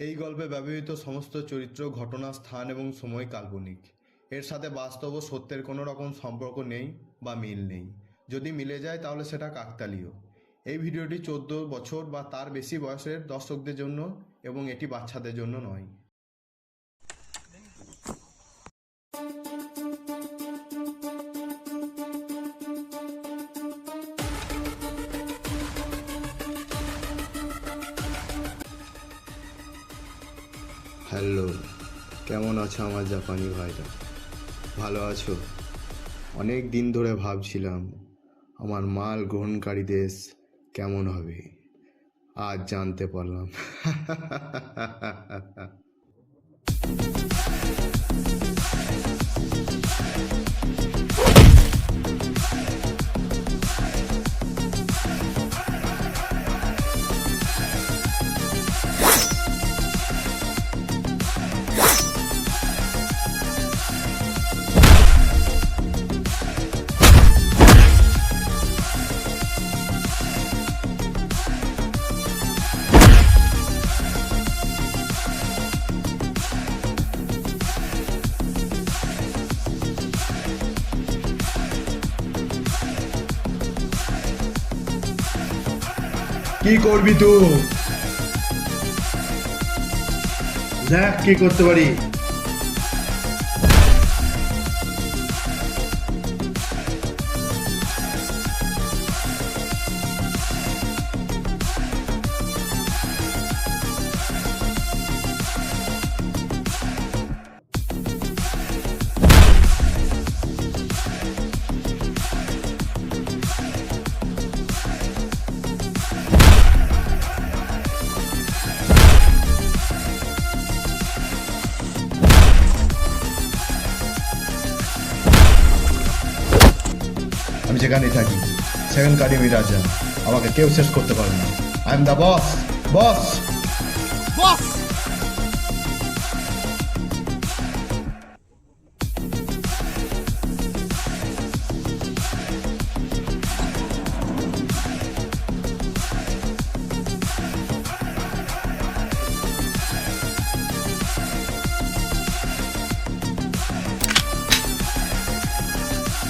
এই গল্পে ব্যবহৃত সমস্ত চরিত্র, ঘটনা, স্থান এবং সময় কাল্পনিক। এর সাথে বাস্তব ও সত্যের কোনো রকম সম্পর্ক নেই বা মিল নেই। যদি মিলে যায় তাহলে সেটা কাকতালীয়। এই ভিডিওটি 14 বছর বা তার বেশি বয়সের দর্শকদের জন্য এবং এটি বাচ্চাদের জন্য নয়। হ্যালো, কেমন আছো আমার জাপানি ভাইরা? ভালো আছো? অনেক দিন ধরে ভাবছিলাম আমার মাল গ্রহণকারী দেশ কেমন হবে, আজ জানতে পারলাম। কি করবি তুই? দেখ কি করতে পারি। আমি যেখানে থাকি সেখানকারই আমি রাজা, আমাকে কেউ শেষ করতে পারে না। আই এম দ্য বস, বস, বস।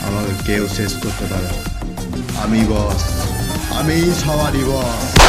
আমাকে কেউ শেষ করতে পারে না। আমি বস, আমি সবারই বস।